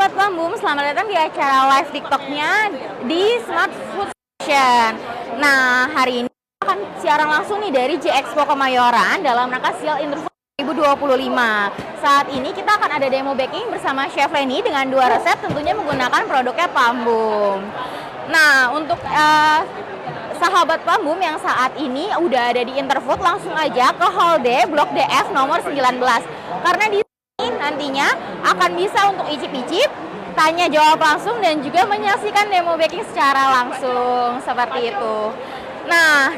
Sahabat Pambum, selamat datang di acara live TikToknya di Smart Food Station. Nah, hari ini akan siaran langsung nih dari J Expo Kemayoran dalam rangka Sial Interfood 2025. Saat ini kita akan ada demo baking bersama Chef Leni dengan 2 resep tentunya menggunakan produknya Pambum. Nah, untuk sahabat Pambum yang saat ini udah ada di Interfood, langsung aja ke Hall D, Blok DF nomor 19. Karena di sini nantinya akan bisa untuk icip-icip, tanya jawab langsung, dan juga menyaksikan demo baking secara langsung, seperti itu. Nah,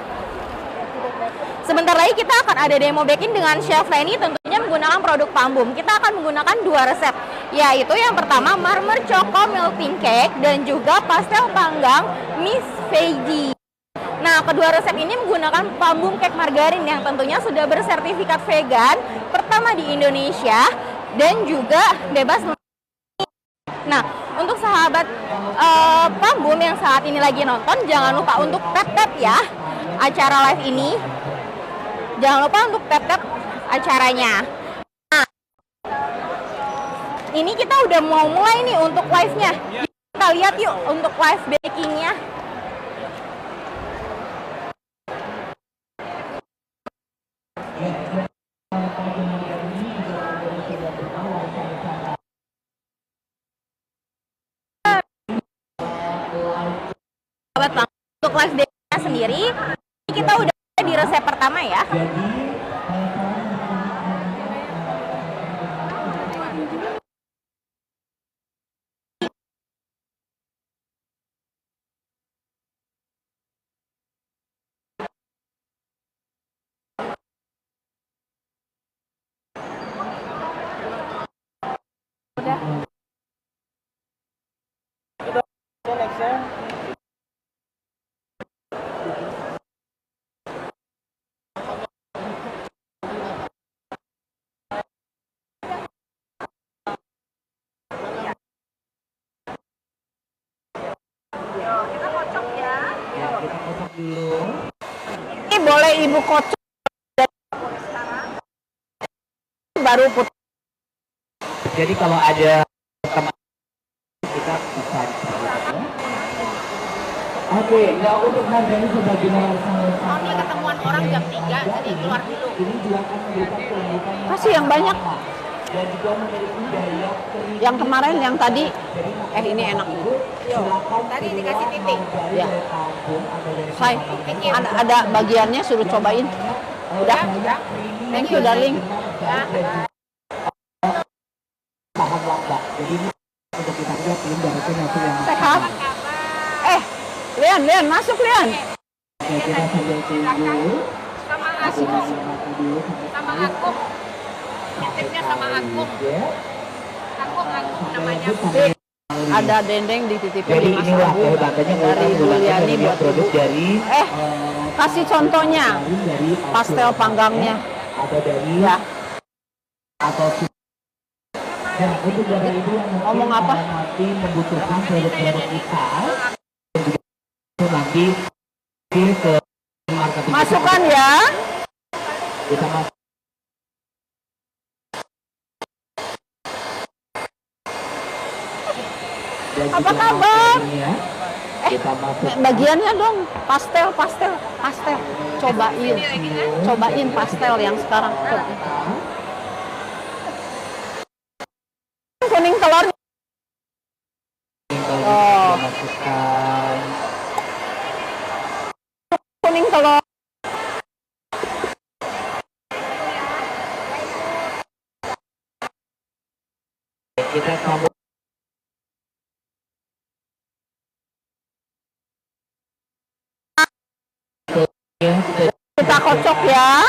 sebentar lagi kita akan ada demo baking dengan Chef Leni tentunya menggunakan produk Pambum. Kita akan menggunakan 2 resep, yaitu yang pertama Marmer Choco Melting Cake dan juga pastel panggang Miss Veggie. Nah, kedua resep ini menggunakan Pambum Cake Margarin yang tentunya sudah bersertifikat vegan pertama di Indonesia dan juga bebas. Nah, untuk sahabat Pambum yang saat ini lagi nonton, jangan lupa untuk tap-tap ya acara live ini. Jangan lupa untuk tap-tap acaranya. Nah, ini kita udah mau mulai nih untuk live-nya. Kita lihat yuk untuk live baking-nya. Untuk live baking-nya sendiri, kita udah di resep pertama ya. Kita kocok ya. Kita kocok dulu. Ini boleh Ibu kocok baru putih. Jadi kalau ada teman kita bisa dicoba. Oke, nah untuk harganya sebagaimana Kami ketemuan orang jam 3, jadi keluar dulu. ini juga akan memberikan kelanjutan Kasih yang banyak. dan juga memiliki daya kering. Yang kemarin, yang tadi, ini enak. Tadi dikasih titik. Ya. Say, ada bagiannya suruh cobain. Udah. Thank you darling. Tahan lambak. Jadi ini untuk kita lihat belum dapat hasil yang Sehat. Lian, masuk Lian. Oke, kita sambil tunggu. Sama akum, sama akum, titipnya sama akum, namanya. Ada dendeng dititipin Jadi di Mas inilah Abu kehebatannya dari Buliani buat produk ibu. dari Kasih contohnya dari pastel panggangnya. ada dari Ya. atau dan untuk bapak ibu yang mungkin Ngomong apa? nanti membutuhkan produk-produk kita dan juga nanti ke marketing Masukkan ya. kita masuk. Apa kabar? Kita masuk Bagiannya dong, pastel. Cobain pastel yang sekarang. Kuning telurnya. Oh. masukkan Kuning telur. kita sambung Kita kocok ya.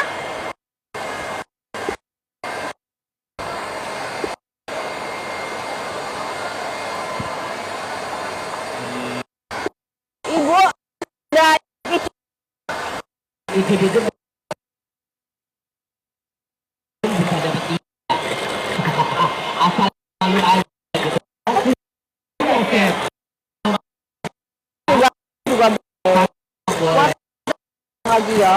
Ibu udah itu bisa dapat asal lalu aja gitu. Oke. juga Boleh. lagi ya.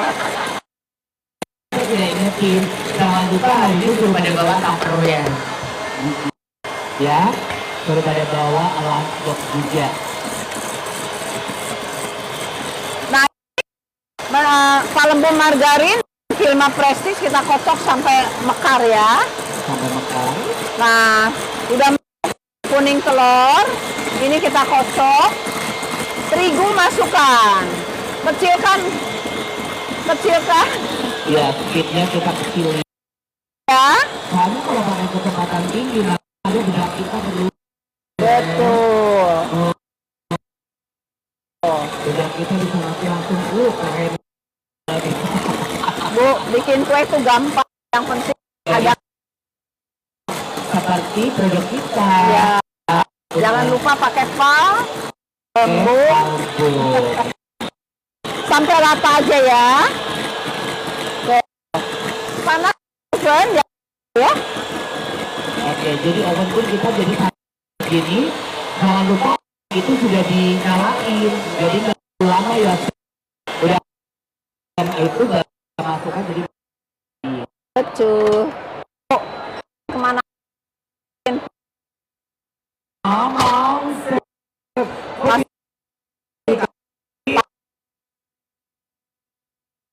Saya tidak ingetin, jangan lupa hari itu suruh pada bawa tupperware. Ya, Baru pada bawa lunchbox juga. Palembang margarin, Vilma Prestige kita kocok sampai mekar ya. Sampai mekar. Nah, udah kuning telur, ini kita kocok. Terigu masukkan. Kecilkan. Iya, speednya kita kecilin. Ya. Soalnya kalau pakai kecepatan tinggi, ada benak kita perlu. Betul. Benak kita bisa mati langsung. Keren. Bu, bikin kue itu gampang. Yang penting ada. Seperti produk kita. Ya. Jangan lupa pakai pal. Lembut. Sampai rata aja ya. Oke. Panas kan ya. Oke, jadi oven pun kita jadi gini. Jangan lupa itu sudah dinyalain. Jadi nggak lama ya. Udah itu nggak masukkan jadi. Betul. Kemana?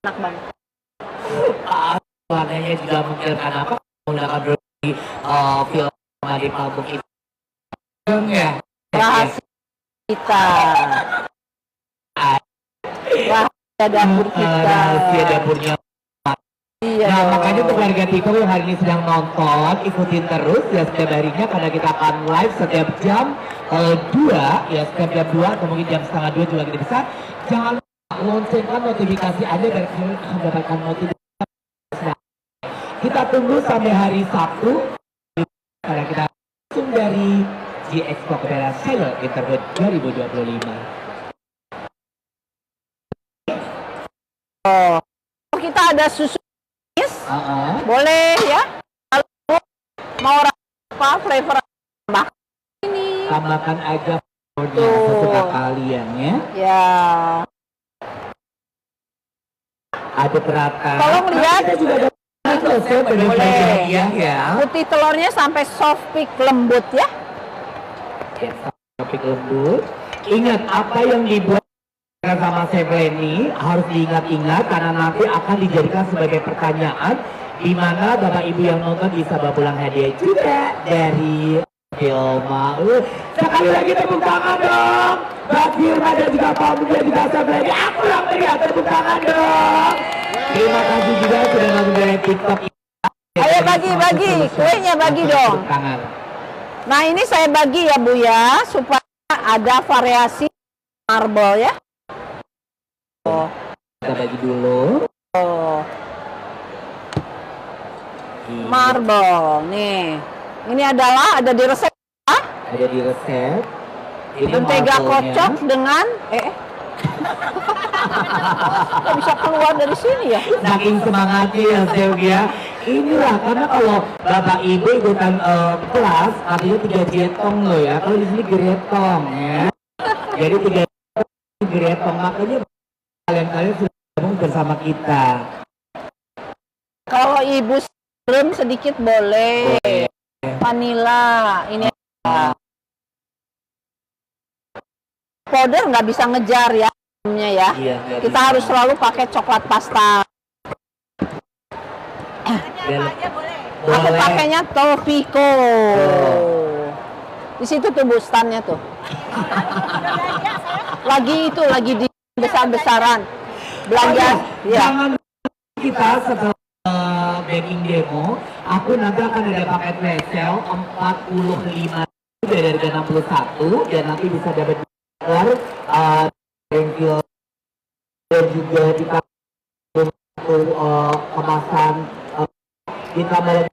Enak banget. Warnanya juga mengkirakan apa? Menggunakan brownie film di Palembang itu. Ya. Rahasia kita. Rahasia dapur kita. Rahasia dapurnya. Iya. Nah, makanya untuk warga TikTok yang hari ini sedang nonton, ikutin terus ya setiap harinya karena kita akan live setiap jam 2 ya, setiap jam 2 atau mungkin jam setengah 2 juga kita bisa. Jangan lupa loncengkan notifikasi Anda dan kalian akan mendapatkan notifikasi. Kita tunggu sampai hari Sabtu karena kita langsung dari G-Expo Kebela Sale Internet 2025. Oh, kita ada susu boleh ya. Lalu mau apa flavor ini? Tambahkan aja sesuka kalian ya. Ya. Aduk rata. Tolong lihat. Boleh ya. Putih telurnya sampai soft peak lembut ya. Topik lembut. Ingat apa yang dibuat sama Chef Lenny harus diingat-ingat karena nanti akan dijadikan sebagai pertanyaan di mana Bapak Ibu yang nonton bisa bawa pulang hadiah juga dari Vilma. Sekali lagi tepuk tangan dong. Mbak Vilma dan juga Pak Muda juga Chef Lenny. Aku yang meriah, tepuk tangan dong. Terima kasih juga sudah nonton dari TikTok. Ayo bagi kuenya bagi dong. Tangan. Nah ini saya bagi ya Bu ya supaya ada variasi marble ya. Oh. Kita bagi dulu. Oh. Marble nih. Ini adalah ada di resep. Ada di resep. Ini Mentega kocok dengan Kok bisa keluar dari sini ya? Saking semangatnya ya Sylvia. Inilah karena kalau Bapak Ibu ikutan kelas artinya 3 jetong loh ya. Kalau di sini geretong ya. Jadi 3 geretong makanya kalian sudah gabung bersama kita. Kalau Ibu belum sedikit boleh. Vanilla ini powder nggak bisa ngejar ya. Ya. Iya, kita harus selalu pakai coklat pasta. Aku pakainya Topico. Di situ tuh bustannya tuh. Lagi di besar-besaran. Belanja ya. Jangan kita setelah baking demo, aku nanti akan ada paket resell 45 dari harga 61 dan nanti bisa dapat bengkel dan juga kita kemasan ditambah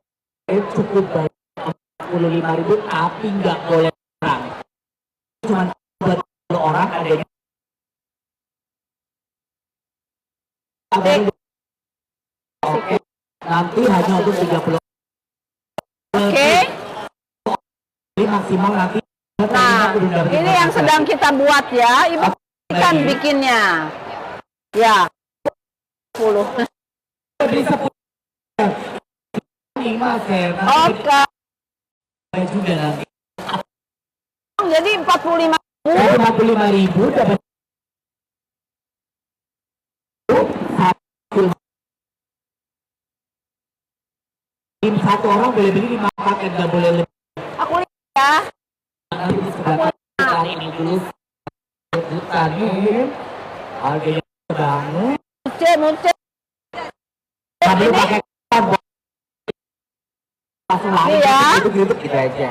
cukup banyak 45.000 tapi nggak boleh orang cuma buat 10 orang adanya oke nanti hanya untuk 30 oke maksimal nanti. Nah, ini yang sedang kita buat ya. Ibu kan bikinnya. Ya. 10. Oke. Oke. Juga nanti. jadi 45.000. 55.000 dapat satu orang boleh beli 5 paket, nggak boleh lebih. Aku lihat ya. Nanti di sebelah kanan ini dulu juta nih, harganya banget. Muce. Tapi pakai langsung lari Iya. gitu aja.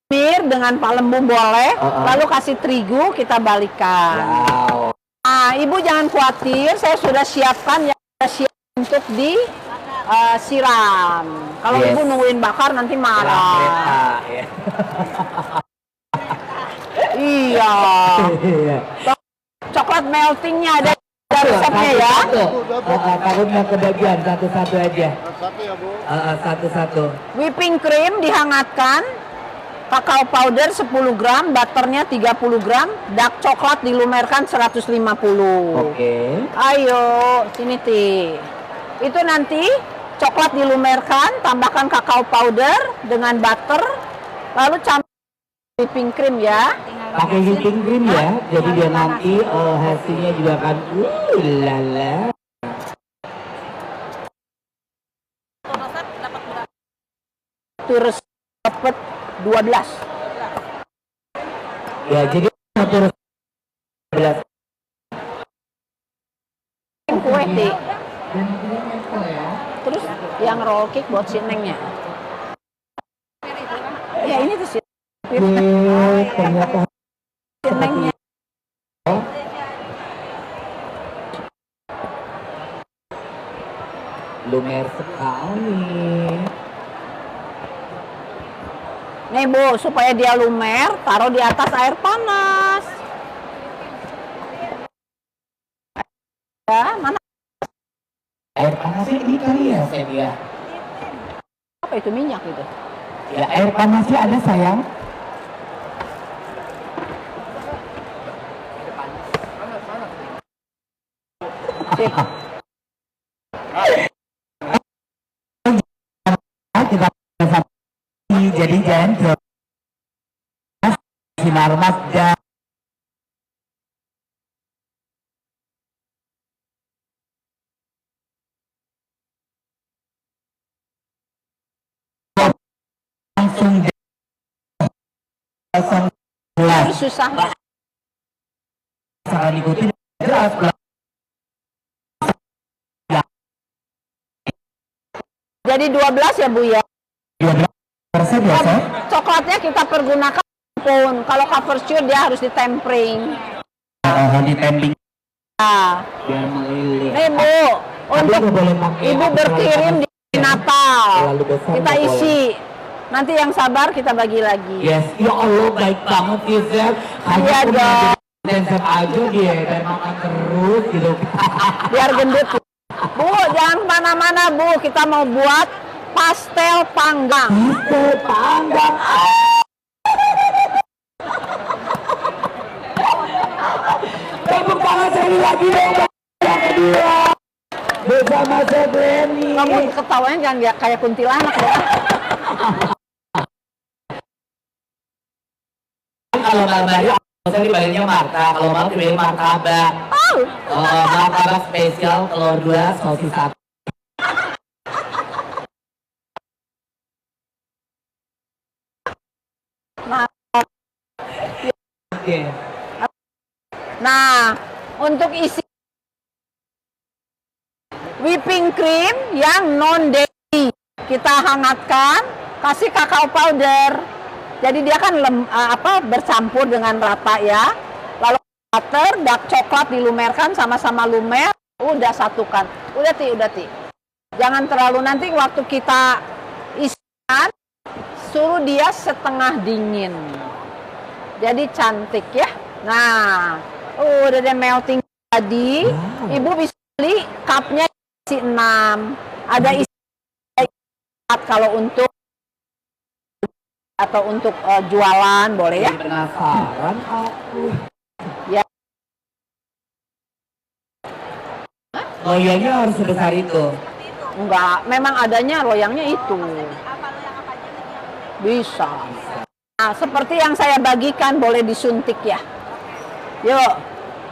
Bir dengan palembu boleh, lalu kasih terigu kita balikan. Wow. Nah, Ibu jangan khawatir, saya sudah siapkan yang sudah siap untuk disiram. Kalau Yes. Ibu nungguin bakar nanti Dalam kereta, marah. ya. Iya. Iya. Coklat meltingnya ada resepnya ya. Takutnya kebagian satu-satu aja. Satu ya Bu. Satu-satu. Whipping cream dihangatkan, kakao powder 10 gram, butternya 30 gram, dark coklat dilumerkan 150. Oke. Ayo, sini Ti. Itu nanti coklat dilumerkan, tambahkan kakao powder dengan butter, lalu campur whipping cream ya. Pakai whipping cream ya, jadi dia nanti hasilnya juga akan lala. Terus dapat 12. Ya, jadi satu belas. Kue Ti. Terus yang roll cake buat si Nengnya. Ya ini tuh si Ternyata Nengnya. lumer sekali. Nih Bu, supaya dia lumer, taruh di atas air panas. Ya, mana Air panasnya ini kali ya, Sevia? apa itu minyak itu? Ya, air panasnya ada sayang. Sip. Kita jadi jangan ke sinar Mazda. Langsung jelas Susah. sangat ikutin jelas Jadi 12 ya Bu ya. 12% ya, Sob? Coklatnya kita pergunakan pun. Kalau cover shoot dia harus ditempering. Ditemping Nah, biar melilit. nih Bu, untuk nggak boleh pakai Ibu apa, berkirim di Natal. Terlalu besar Kita nggak isi. Nanti yang sabar kita bagi lagi. Yes, ya Allah baik banget Gisel. Hanya Iya punya dong. dancer aja dia dan makan terus gitu. Biar gendut. Bu, jangan kemana-mana Bu. Kita mau buat pastel panggang. Itu panggang. Tepuk tangan sekali lagi dong yang kedua bersama saya Glenny. Kamu ketawanya jangan kayak kuntilanak ya. Kalau Barbari, saya dibayarnya Marta. Kalau mau dibayar martabak. Oh, Martabak spesial telur 2, sosis 1. nah, Oke. nah, untuk isi whipping cream yang non dairy kita hangatkan, kasih kakao powder. Jadi dia kan bercampur dengan rata ya. Lalu butter, dark coklat dilumerkan sama-sama lumer, udah satukan. Udah Ti. Jangan terlalu nanti waktu kita isikan suruh dia setengah dingin. Jadi cantik ya. Nah, udah deh melting tadi. Wow. Ibu bisa beli cupnya isi 6. Ada isi 4 kalau untuk atau untuk jualan boleh ya. Jadi penasaran aku. Ya. Loyangnya harus sebesar itu. Enggak, memang adanya loyangnya itu. Bisa. Nah, seperti yang saya bagikan boleh disuntik ya. Yuk,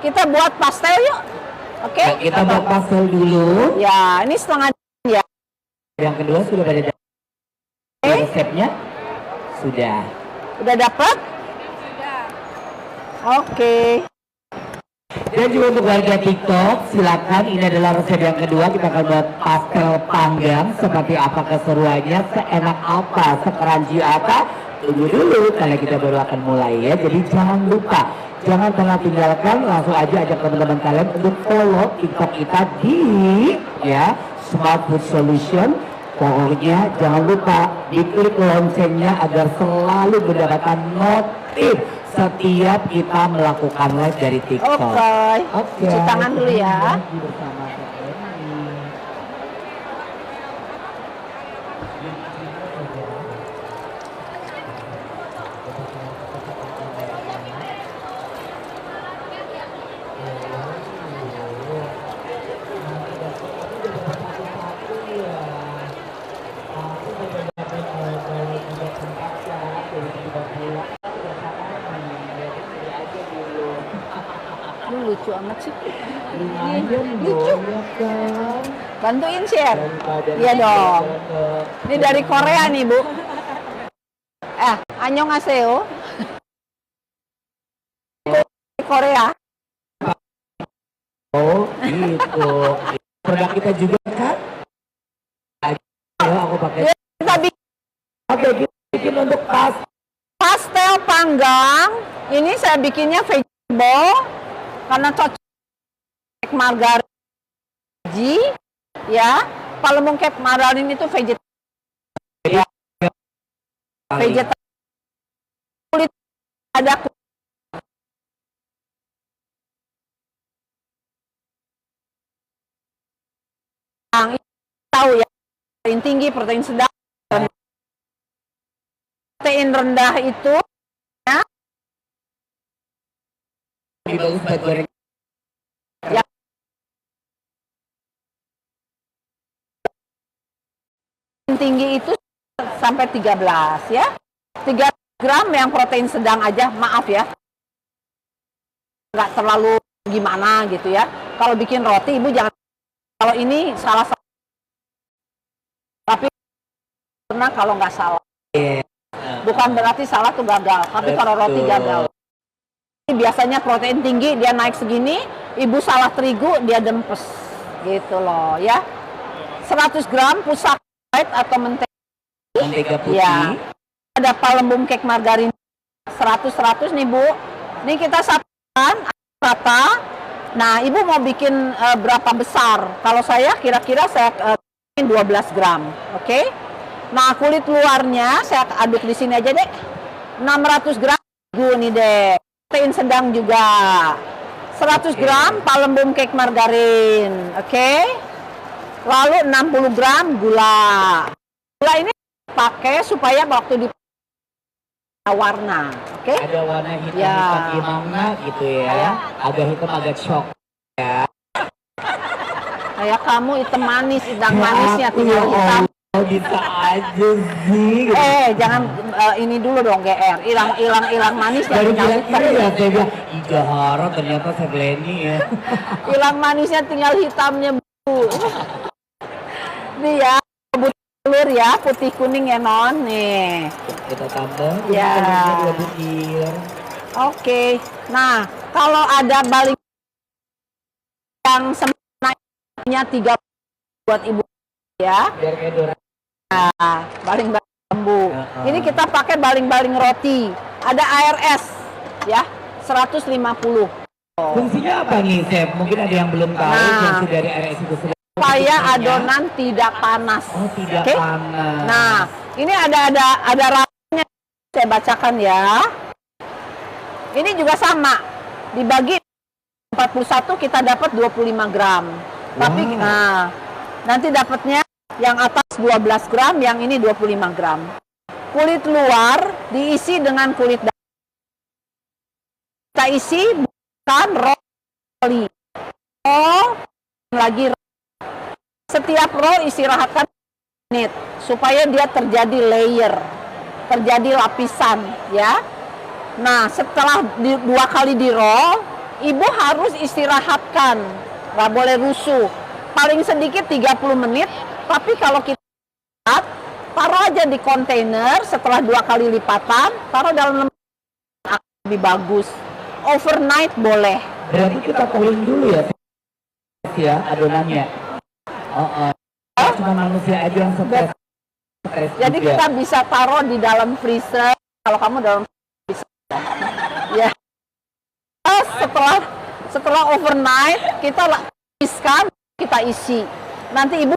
kita buat pastel yuk. Oke? Nah, kita buat pastel dulu. Ya, ini setengah ya. Yang kedua sudah pada resepnya? Sudah. Udah dapat? Oke. Dan juga untuk warga TikTok, silakan, ini adalah resep yang kedua. Kita akan buat pastel panggang. Seperti apa keseruannya, seenak apa, sekeranji apa. Tunggu dulu karena kita baru akan mulai ya. Jadi jangan lupa, jangan pernah tinggalkan, langsung aja ajak teman-teman kalian untuk follow TikTok kita di ya Smart Food Solution. Pokoknya jangan lupa diklik loncengnya agar selalu mendapatkan notif setiap kita melakukan live dari TikTok. Oke. Cuci tangan dulu ya. Bersama Lu lucu amat sih. lumayan Lucu. ya kan. Bantuin share. Daripada Iya dong. ke- Ini dari Korea nih, Bu. Annyeonghaseyo. Korea. Oh gitu. Produk kita juga kan? Ayo aku pakai. Ya, kita bikin Oke, kita bikin untuk pastel panggang. Ini saya bikinnya vegetable karena cocok cake margarin ya. Palembang cake margarin itu vegetable. Vegetable. Kulit ada yang tahu ya, protein tinggi, protein sedang, protein rendah itu ya, lebih bagus buat goreng. tinggi itu sampai 13 ya. 3 gram yang protein sedang aja, maaf ya. Nggak terlalu gimana gitu ya. Kalau bikin roti Ibu jangan, kalau ini salah satu. Tapi pernah kalau nggak salah. Bukan berarti salah tuh gagal, tapi kalau roti gagal. Biasanya protein tinggi dia naik segini, Ibu salah terigu dia dempes gitu loh ya. 100 gram pusat atau Mentega putih. ya. Ada Palembang cake margarin 100 nih Bu. Ini kita satukan rata. Nah, Ibu mau bikin berapa besar? Kalau saya kira-kira saya 12 gram. Oke. Nah, kulit luarnya saya aduk di sini aja deh. 600 gram nih deh. Protein sedang juga. 100 gram Palembang cake margarin. Oke. Lalu 60 gram gula. Gula ini pakai supaya waktu di warna, oke? Ada warna hitam Ya. hitam gimana gitu ya. Agak hitam agak shock ya. Kayak kamu hitam manis, hitam Ya manisnya aku, tinggal ya hitam. Allah, bisa aja sih. Jangan ini dulu dong GR, hilang manisnya Baru tinggal kira-kira hitam. ya saya bilang, Iga Hara ternyata saya Glenny ya. Hilang manisnya tinggal hitamnya Bu. Nih ya, telur ya, putih kuning ya non nih. Kita tambah Ya. telurnya 2 butir. Oke, nah kalau ada baling yang sempurnanya 3 buat Ibu ya. Biar kayak dorang. Nah, baling-baling lembu. Ini kita pakai baling-baling roti. Ada ARS ya, 150. Fungsinya apa nih, Chef? Mungkin ada yang belum tahu Nah. fungsi dari RS itu sendiri. Supaya adonan tidak panas. Oh, tidak Oke? panas. Nah, ini ada rasanya. Saya bacakan ya. Ini juga sama. Dibagi 41 kita dapat 25 gram. Tapi Wow. nah, nanti dapatnya yang atas 12 gram, yang ini 25 gram. Kulit luar diisi dengan kulit dalam. Kita isi bukan roli. Lagi setiap roll istirahatkan menit supaya dia terjadi layer. terjadi lapisan ya. Nah, setelah 2 kali di roll, ibu harus istirahatkan, nggak boleh rusuh. Paling sedikit 30 menit, tapi kalau kita lihat, taruh aja di kontainer setelah 2 kali lipatan, taruh dalam lemari akan lebih bagus. Overnight boleh. Berarti kita cooling dulu ya adonannya. Cuma manusia aja yang stres. Jadi juga. kita bisa taruh di dalam freezer. Kalau kamu dalam freezer, ya. Setelah overnight kita lapiskan, kita isi. Nanti ibu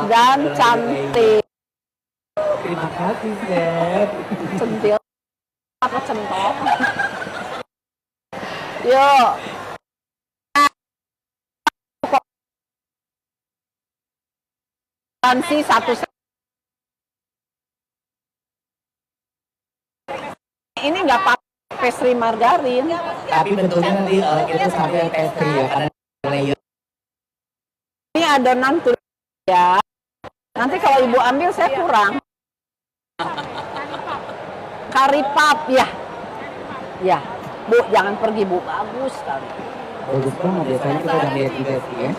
dan cantik. Terima kasih, Chef. Centil apa centok? Yuk. Tansi satu. Ini nggak pakai pastry margarin. Tapi bentuknya nanti itu sampai pastry ya, karena layer. Ini adonan tulis ya. Nanti kalau ibu ambil saya kurang. Kari pap ya. Ya, Bu, jangan pergi Bu. Bagus sekali. Bagus banget, biasanya kita udah lihat juga sih ya.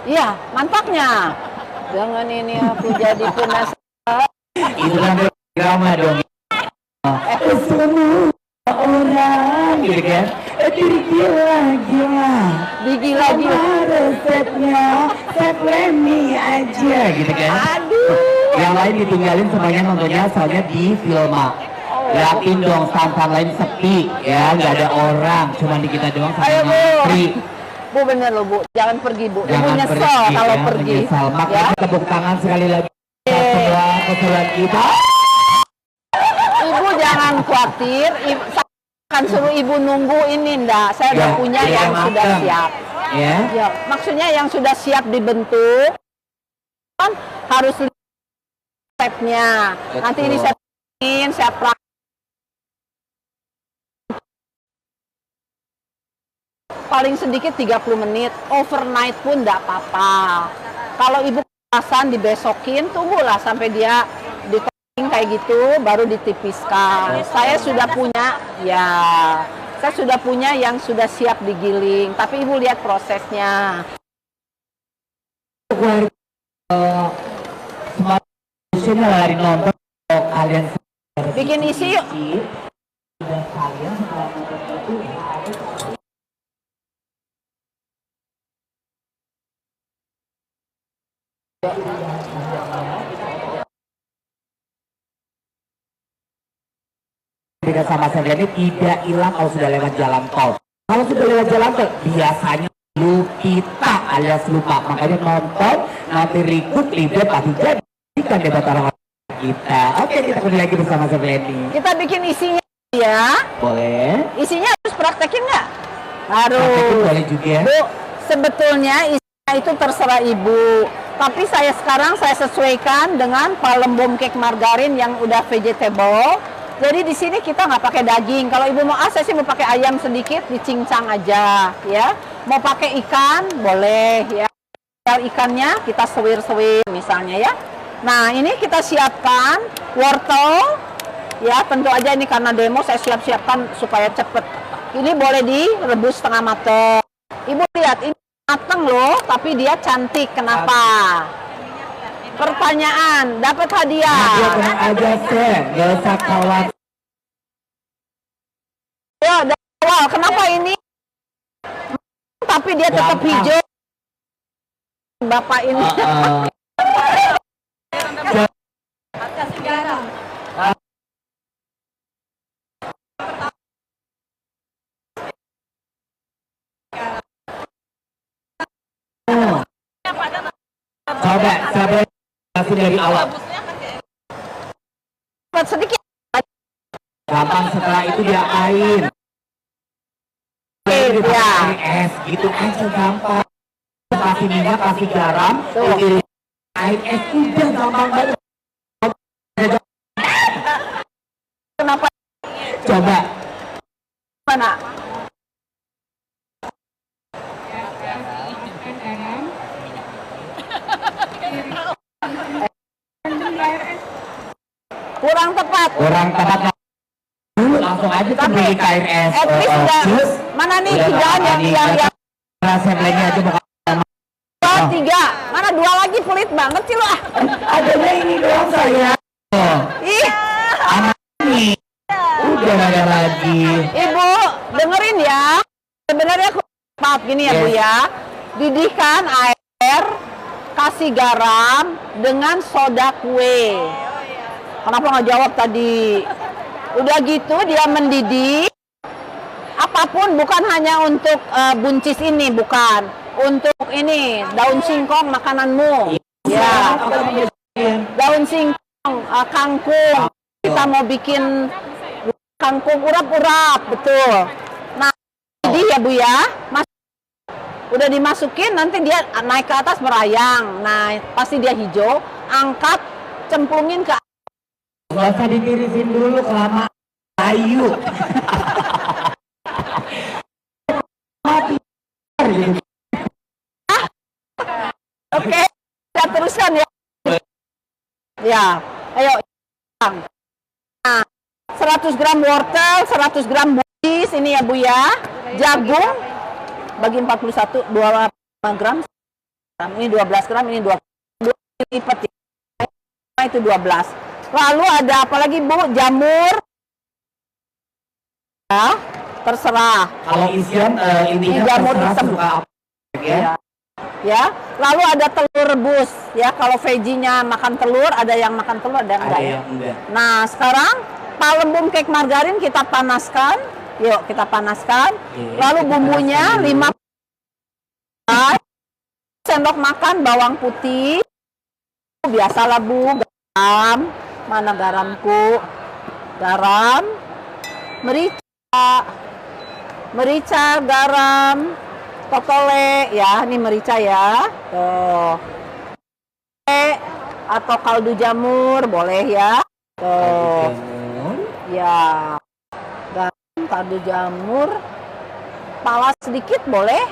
Iya, mantapnya. Jangan ini aku jadi penasaran. Itu kan drama dong. Semua orang gitu kan, gila-gila. Digila-gila. Resepnya, Chef Lenny aja gitu kan. Aduh. Yang lain ditinggalin semuanya nontonnya soalnya di Filma. Liatin dong stand-stand lain sepi ya, nggak ada orang, cuma di kita doang sama Ayo, Bu. ngantri. Bu bener loh Bu, jangan pergi Bu. Ibu Jangan nyesel pergi, kalau ya, pergi. menyesal. Ya. Makanya tepuk tangan sekali lagi semua keseluruhan kita. Ibu jangan khawatir. Saya akan suruh ibu nunggu ini ndak. Saya udah Ya, punya biar yang sudah mateng. siap. Ya. Ya, maksudnya yang sudah siap dibentuk kan harus lihat resepnya. Betul. Nanti ini saya bikin, saya praktek. Paling sedikit 30 menit, overnight pun enggak apa-apa. Kalau ibu kerasan dibesokin, tunggulah sampai dia ditopping kayak gitu, baru ditipiskan. Saya sudah punya, ya, saya sudah punya yang sudah siap digiling. Tapi ibu lihat prosesnya. Semua solusinya lari nonton kalau kalian Bikin isi yuk. dan kalian setelah nonton itu harus beda sama saya ini tidak hilang kalau sudah lewat jalan tol. Kalau sudah lewat jalan tol biasanya kita alias lupa, makanya nonton nanti ribut ribet pasti jadikan debat orang kita. Oke, kita kembali lagi bersama Sebleni. Kita bikin isinya ya. Boleh? Isinya harus praktekin nggak? Praktekin Harus. boleh juga. Bu, sebetulnya isinya itu terserah ibu. Tapi saya sekarang saya sesuaikan dengan palembum cake margarin yang udah vegetable. Jadi di sini kita nggak pakai daging. Kalau ibu mau saya sih mau pakai ayam sedikit, dicincang aja, ya. Mau pakai ikan boleh, ya. Ikannya kita sewir-sewir misalnya, ya. Nah ini kita siapkan wortel, ya. Tentu aja ini karena demo saya siapkan supaya cepet. Ini boleh direbus setengah mateng. Ibu lihat ini mateng loh, tapi dia cantik. Kenapa? Pertanyaan, dapat hadiah. Dia tenang aja, Sen. Gak usah khawatir. Ya, dari awal. Kenapa ini? Tapi dia tetap Gampang. hijau. Bapak ini. Coba, saya kasih dari awal. Sedikit. Gampang, setelah itu diapain? Ya. Pakai es gitu aja gampang. Kasih minyak, kasih garam, Tuh. air es udah gampang banget. Kenapa? Coba. Mana? Kurang tepat. Kurang tepat. Langsung aja tuh beli KRS. At least udah, mana nih kerjaan yang Assembly-nya aja bukan. dua, tiga. Mana dua lagi, pelit banget sih lo. Adanya ini doang saya. Ih, Anak ini. Udah nggak ada lagi. Ibu, dengerin ya. Sebenarnya tepat gini ya Bu ya. Didihkan air, kasih garam dengan soda kue. Kenapa nggak jawab tadi? Udah gitu dia mendidih. Apapun, bukan hanya untuk buncis ini, bukan. Untuk ini, daun singkong makananmu. Ya, daun singkong, kangkung. Kita mau bikin kangkung urap-urap, betul. Nah, jadi ya Bu ya, udah dimasukin, nanti dia naik ke atas merayang. Nah, pasti dia hijau, angkat, cemplungin ke. Gak usah ditirisin dulu kelamaan. Ayu. Oke, kita teruskan ya. Ya, ayo. Nah, 100 gram wortel, 100 gram buncis, ini ya Bu ya. Jagung, bagi 41, 2 gram. Ini 12 gram, ini 2 lipat ya. Itu 12. Lalu ada apa lagi Bu? Jamur. Ya, terserah. Kalau isian intinya Jamur terserah hitam. suka apa ya. Ya, lalu ada telur rebus ya. Kalau veggie-nya makan telur, ada yang makan telur, ada yang Ada enggak ya. yang enggak. Nah, sekarang palembung cake margarin kita panaskan. Yuk, kita panaskan. Lalu kita bumbunya panaskan 5 sendok makan bawang putih. Biasalah Bu, garam. Mana garamku? Garam, merica, garam, totole ya, ini merica ya. Tuh. Atau kaldu jamur boleh ya. Tuh. Ya. Garam, kaldu jamur. Pala sedikit boleh.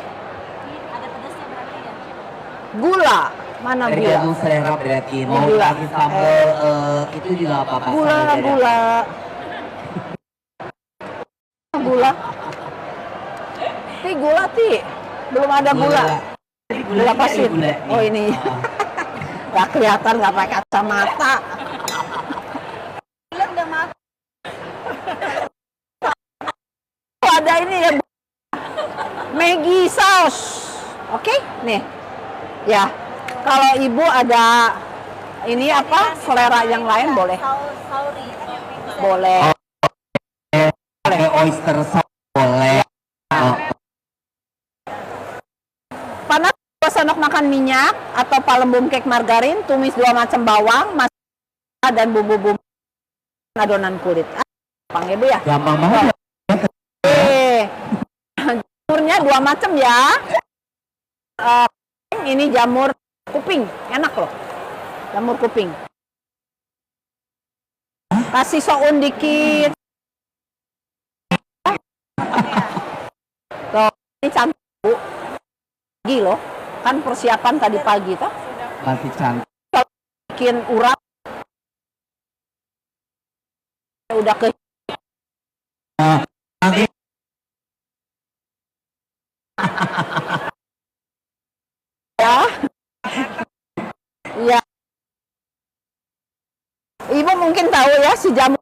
Gula. Mana gula? Tergantung selera berarti. Mau Gula. kasih sambal itu juga apa-apa. Gula. Gula. Belum ada gula. Gula pasir. Oh ini. Gak kelihatan, gak pakai kacamata. Ada ini ya. Maggi sauce. Oke, nih. Ya. Kalau Ibu ada ini apa? Selera yang lain boleh. Boleh. Boleh oyster sauce boleh. Panas 2 sendok makan minyak atau palembung cake margarin, tumis 2 macam bawang, masala dan bumbu-bumbu adonan kulit. Gampang ya Bu ya? Gampang banget. Jamurnya 2 macam ya. Ini jamur kuping, enak loh. Jamur kuping. Kasih soun dikit. Tuh, ini cantik Bu. Pagi loh. Kan persiapan tadi pagi toh. Masih cantik. Bikin urap. Udah ke Nanti ya. Iya. Ibu mungkin tahu ya si jamur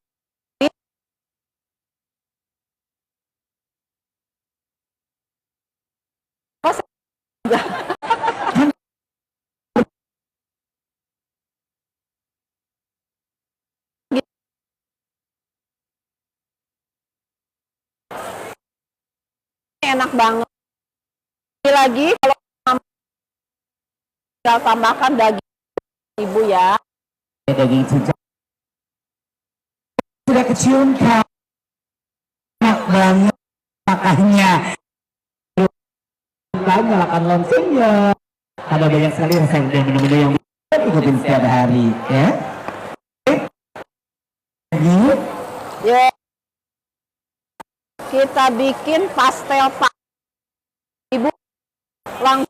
enak banget. Lagi kalau tinggal tambahkan daging Ibu ya. daging cicak sudah kecium kan, enak banget makanya nyalakan loncengnya, ada banyak sekali resep dan menu-menu yang bisa ikutin setiap hari ya. Ya. Kita bikin pastel Pak Ibu langsung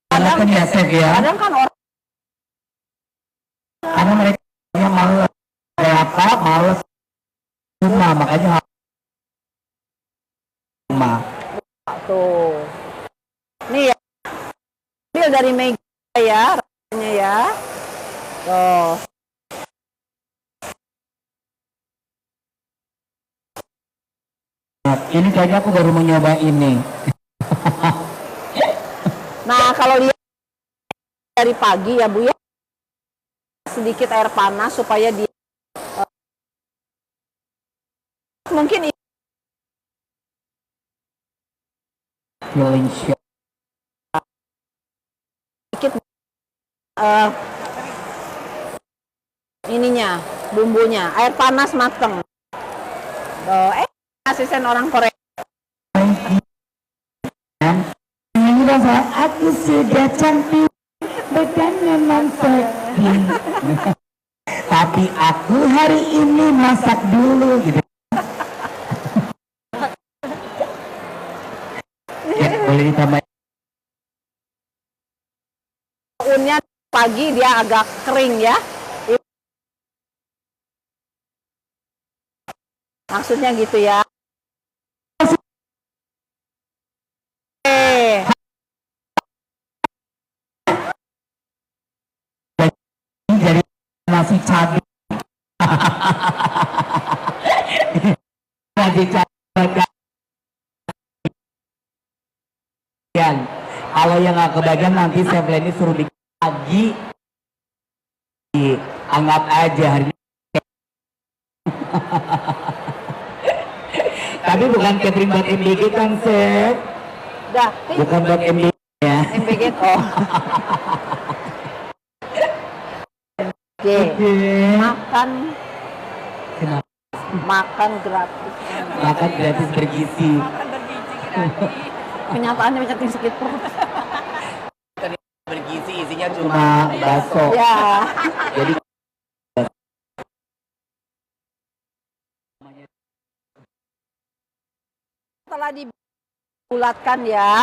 ada. 100 gram. 100 gram. ya Chef ya. Kadang kan orang Karena mereka yang males kayak apa, males rumah, makanya rumah. tuh. Nih ya. Ambil dari Mega ya, rasanya ya. Tuh. Ini kayaknya aku baru mau nyoba ini. Nah, kalau lihat dari pagi ya Bu ya, sedikit air panas supaya dia mungkin Feeling shit. sedikit ininya, bumbunya, air panas mateng. Asisten orang Korea. Ini bahasa aku sudah cantik, badannya mantap. Tapi aku hari ini masak dulu gitu. Ya, boleh ditambah. Daunnya pagi dia agak kering ya. Maksudnya gitu ya. Jadi nasi cabai. Nasi cabai. Kalau yang nggak kebagian nanti Chef Lenny suruh bikin lagi. Anggap aja hari ini. Tapi bukan catering buat MBG kan Chef? Dah, Bukan buat MBG ya. MBG oh. Oke. Makan Kenapa? makan gratis. Makan gratis bergizi. Kenyataannya macam sakit perut. Bergizi isinya cuma bakso. Ya. Jadi Setelah dibulatkan ya.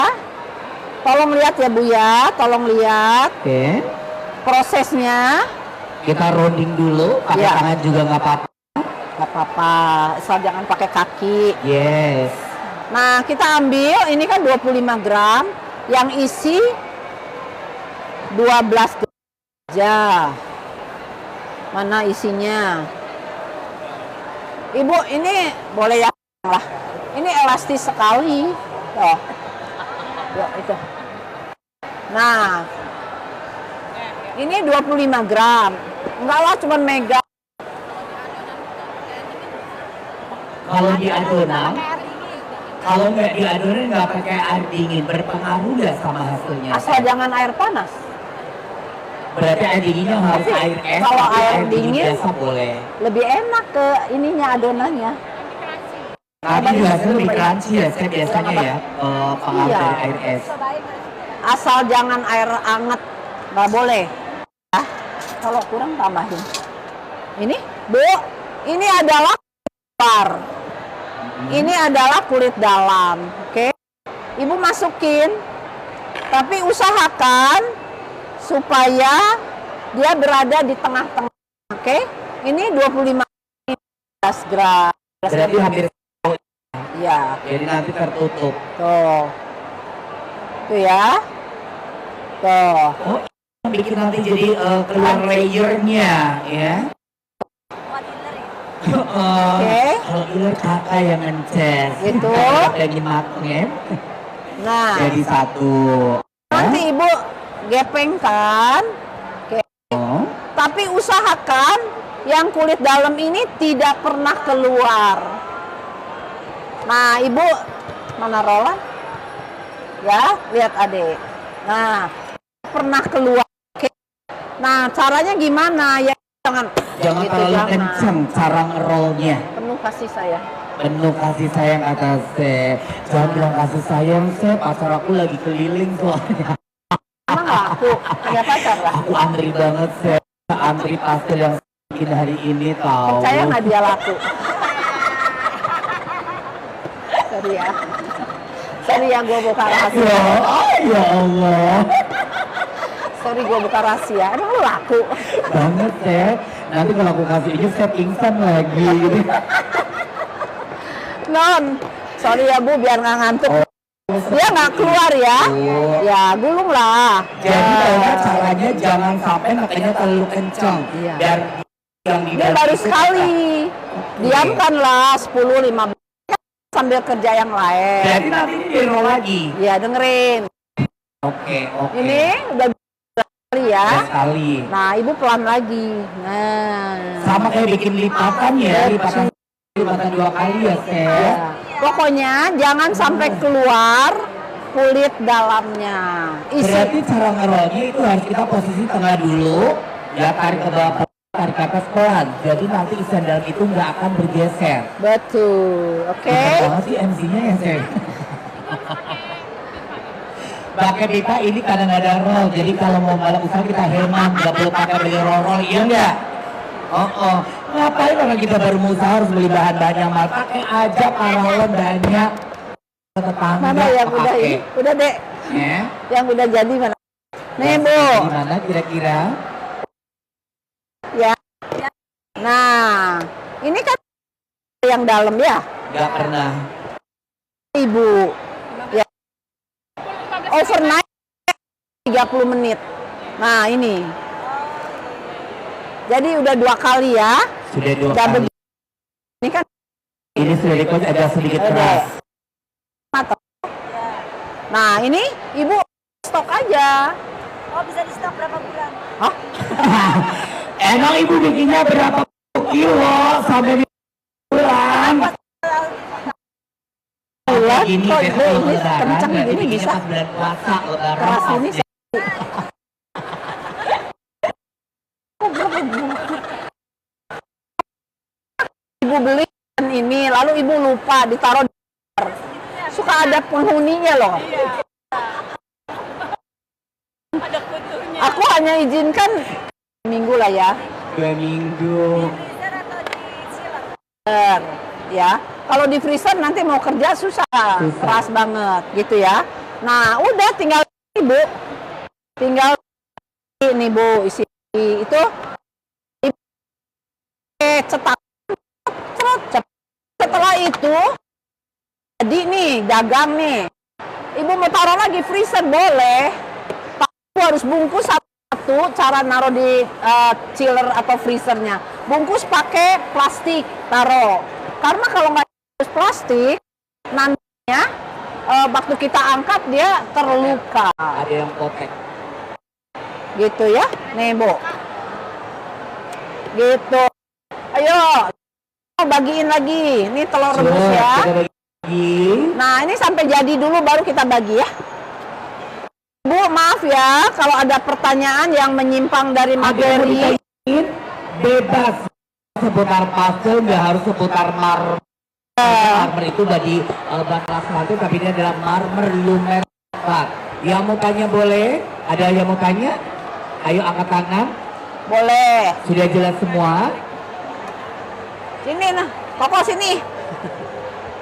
Tolong lihat ya Bu ya, tolong lihat oke. prosesnya. Kita rounding dulu, pakai Ya. tangan juga nggak apa-apa. Gak apa-apa, asal jangan pakai kaki. Yes. Nah, kita ambil ini kan 25 gram yang isi 12 gram aja. Mana isinya? Ibu, ini boleh ya lah. Ini elastis sekali. Tuh. Yuk, itu. Nah, ini 25 gram. Enggak lah, cuma mega. Kalau di adonan, kalau nggak di adonan nggak pakai air dingin, berpengaruh nggak sama hasilnya? Asal jangan air panas. Berarti air dinginnya harus Tapi air es. kalau tapi air dingin, biasa boleh. Lebih enak ke ininya adonannya. Tapi juga hasilnya lebih crunchy ya, Chef, biasanya ya. Pengaruh Iya. dari air es. Asal jangan air anget, nggak boleh. Ya, kalau kurang tambahin. Ini, Bu, ini adalah luar. Ini adalah kulit dalam, oke? Ibu masukin, tapi usahakan supaya dia berada di tengah-tengah, oke? Ini 25 gram. Berarti hampir Ya, jadi nanti tertutup. tuh. Tuh ya. Tuh. Oh, bikin nanti jadi keluar layernya ya. Oke. Kalau iler kakak yang ngeces. Gitu. Daging mateng ya. Nah, Jadi satu. nanti Ibu gepengkan. Oke. Oh. Tapi usahakan yang kulit dalam ini tidak pernah keluar. Nah, Ibu mana rolan? Ya, lihat Adek. Nah, pernah keluar. Oke. Nah, caranya gimana? Ya, jangan gitu, Terlalu kenceng cara ngerolnya. Penuh kasih sayang. Penuh kasih sayang atas Chef. Jangan bilang kasih sayang Chef, pacar aku lagi keliling soalnya. Emang nggak aku punya pacar lah. Aku antri banget Chef. Antri pastel yang bikin hari ini tahu. Percaya nggak dia laku? Sorry ya. Sorry ya, gue buka rahasia. Ya, ya Allah. Sorry gue buka rahasia. Emang lu laku? Banget Chef. Nanti kalau aku kasih ini saya pingsan lagi gitu. Non, sorry ya Bu, biar nggak ngantuk. Oh. Dia nggak keluar ya. Oh. Ya, gulung lah. Jadi Ya. caranya jangan sampai makanya terlalu kencang. Iya. Dan yang di Dia dalam baru itu sekali. Diamkanlah 10-15 sambil kerja yang lain. Jadi nanti ini di roll lagi. Ya, dengerin. Oke. Ini udah sekali ya. Udah sekali. Nah, Ibu pelan lagi. Nah. Sama kayak bikin lipatan ya, lipatan 2 kali ya, Chef. Ya. Pokoknya jangan sampai keluar kulit dalamnya. Berarti cara ngerollnya itu harus kita posisi tengah dulu, ya tarik ke bawah, tarik ke atas pelan. Jadi nanti isian dalam itu nggak akan bergeser. Betul. Oke. Bisa banget sih MC-nya ya, Chef. Pakai kita ini kadang-kadang roll, jadi kalau mau balap usaha kita hemat, nggak perlu pakai beli roll-roll, iya nggak? Oh, ngapain orang kita baru mau usaha harus beli bahan-bahan yang mahal? Pakai aja paralon banyak. Tetangga Mana yang udah pakai. ini? Udah dek. Ya. Yang udah jadi mana? Nih Bu. Gimana kira-kira? Ya. Nah, ini kan yang dalam ya, Nggak pernah. Ibu. Ya. Overnight 30 menit. Nah, ini. Jadi udah 2 kali ya. Sudah 2 Udah kali. Ini kan Ini sudah di agak sedikit udah. keras. Matang. Nah, ini Ibu stok aja. Oh, bisa di stok berapa bulan? Hah? Emang ibu bikinnya berapa kilo sampai bulan? Bulan? Gini Kok besok ini lebaran, kencang berarti gini bikinnya bisa? pas bulan puasa lebaran. Keras ini oke. Ibu beli ini, lalu Ibu lupa ditaruh di kamar. Suka ada penghuninya loh. Ada kutunya. Aku hanya izinkan minggu lah ya. 2 minggu. Freezer atau di chiller? Ya, kalau di freezer nanti mau kerja susah, keras banget gitu ya. Nah, udah tinggal Ibu, tinggal ini Bu isi itu cetak. Setelah itu jadi nih dagang nih. Ibu mau taruh lagi freezer boleh. Tapi harus bungkus satu cara naruh di chiller atau freezernya. Bungkus pakai plastik taruh. Karena kalau nggak bungkus plastik nantinya waktu kita angkat dia terluka. Ada yang potek. Gitu ya. Nih Bu. Gitu. Ayo bagiin lagi. Ini telur rebus ya. Kita bagi. Nah, ini sampai jadi dulu baru kita bagi ya. Bu, maaf ya kalau ada pertanyaan yang menyimpang dari Ada yang mau materi. ditanyain? Bebas. Seputar pastel, nggak harus seputar marmer. Marmer itu udah di batas lantai, tapi ini adalah marmer lumer plat. Yang mau tanya boleh? Ada yang mau tanya? Ayo angkat tangan. Boleh. Sudah jelas semua? Sini nah, Koko sini.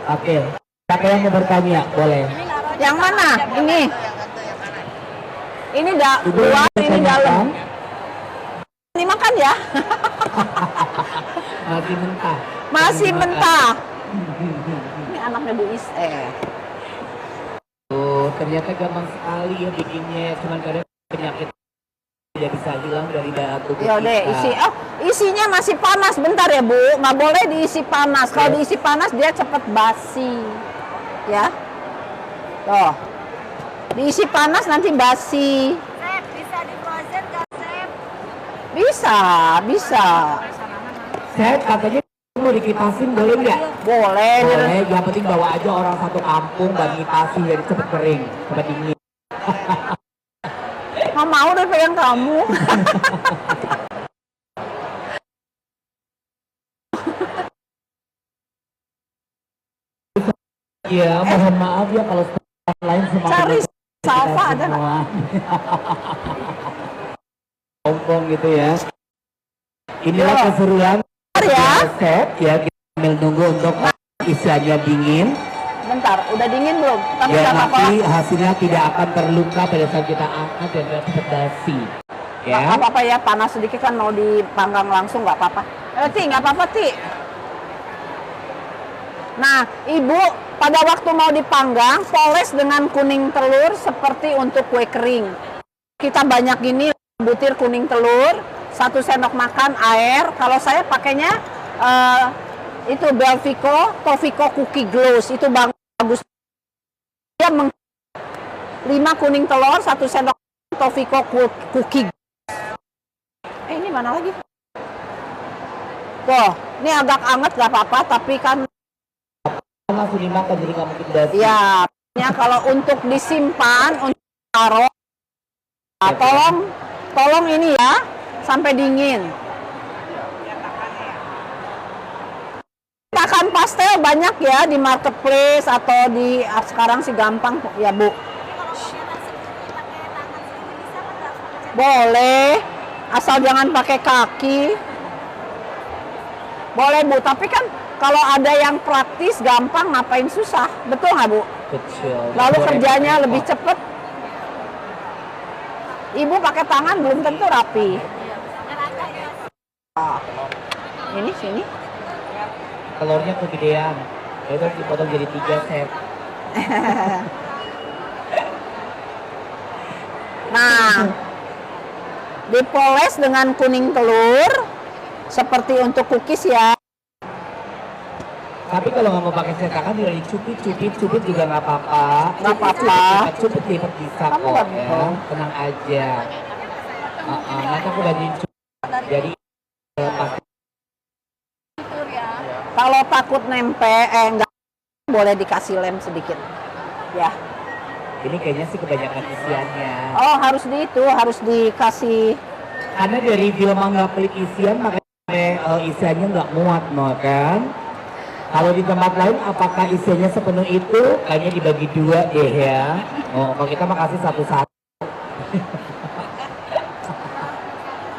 Oke. Siapa yang mau bertanya? Boleh. Yang mana? Ini. Ini Ibu dua, yang ini bertanyakan? dalam. Ini makan ya? Masih mentah. Masih mentah. Ini anaknya Bu Is. Oh, ternyata gampang sekali ya bikinnya. Cuman kadang penyakit tidak bisa hilang dari dalam tubuh Ya deh, kita. isinya masih panas. Bentar ya Bu, nggak boleh diisi panas. Kalau diisi panas dia cepet basi. Ya. Tuh. Diisi panas nanti basi. Chef, bisa di frozen nggak, Chef? Bisa, bisa. Saya katanya mau dikipasin boleh nggak? Boleh. Boleh, yang penting bawa aja orang satu kampung dan ngipasi jadi cepet kering, cepet dingin. Nggak mau deh pegang kamu. Ya, mohon maaf ya kalau staff lain semakin Cari kita Salva ada nggak? semua. Ompong gitu ya. Inilah Yo. keseruan Bentar ya. resep ya, kita sambil nunggu untuk isiannya dingin. Bentar sebentar. Udah dingin belum? Tapi Ya nggak apa-apa. nanti hasilnya tidak akan terluka pada saat kita angkat dan nggak cepat basi. Nggak Ya. apa-apa ya, panas sedikit kan mau dipanggang langsung nggak apa-apa. Ti, nggak apa-apa Ti. Nah, Ibu pada waktu mau dipanggang, poles dengan kuning telur seperti untuk kue kering. Kita banyak gini, butir kuning telur, 1 sendok makan air. Kalau saya pakainya itu Belvico, Tofico Cookie Gloss, itu bagus. Dia 5 kuning telur, 1 sendok Tofico Cookie Gloss. Ini mana lagi? Tuh, ini agak anget gak apa-apa, tapi kan Langsung dimakan jadi nggak mungkin basi. ya, kalau untuk disimpan, untuk taruh, tolong ini ya, sampai dingin. Cetakan pastel banyak ya di marketplace atau di sekarang sih gampang ya Bu. Boleh, asal jangan pakai kaki. Boleh Bu, tapi kan kalau ada yang praktis gampang ngapain susah, betul nggak Bu? Kecil. Lalu Goreng kerjanya apa? lebih cepet. Ibu pakai tangan belum tentu rapi. Ah. Ini sini. Telurnya kegedean. Itu dipotong jadi 3 set. Nah, dipoles dengan kuning telur seperti untuk cookies ya. Tapi kalau nggak mau pakai cetakan, tinggal dicupit juga nggak apa-apa. Nggak apa-apa. Cupit lipat bisa Kamu kok nggak ya. mau? Tenang aja. Nanti aku udah dicupit. Jadi pasti Kalau takut enggak, boleh dikasih lem sedikit. Ya. ini kayaknya sih kebanyakan isiannya. Oh, harus dikasih. Karena dari film nggak pelit isian, makanya isiannya nggak muat, no kan? Kalau di tempat lain, apakah isiannya sepenuh itu? Kayaknya dibagi 2 deh ya. Oh, kalau kita mah kasih satu-satu.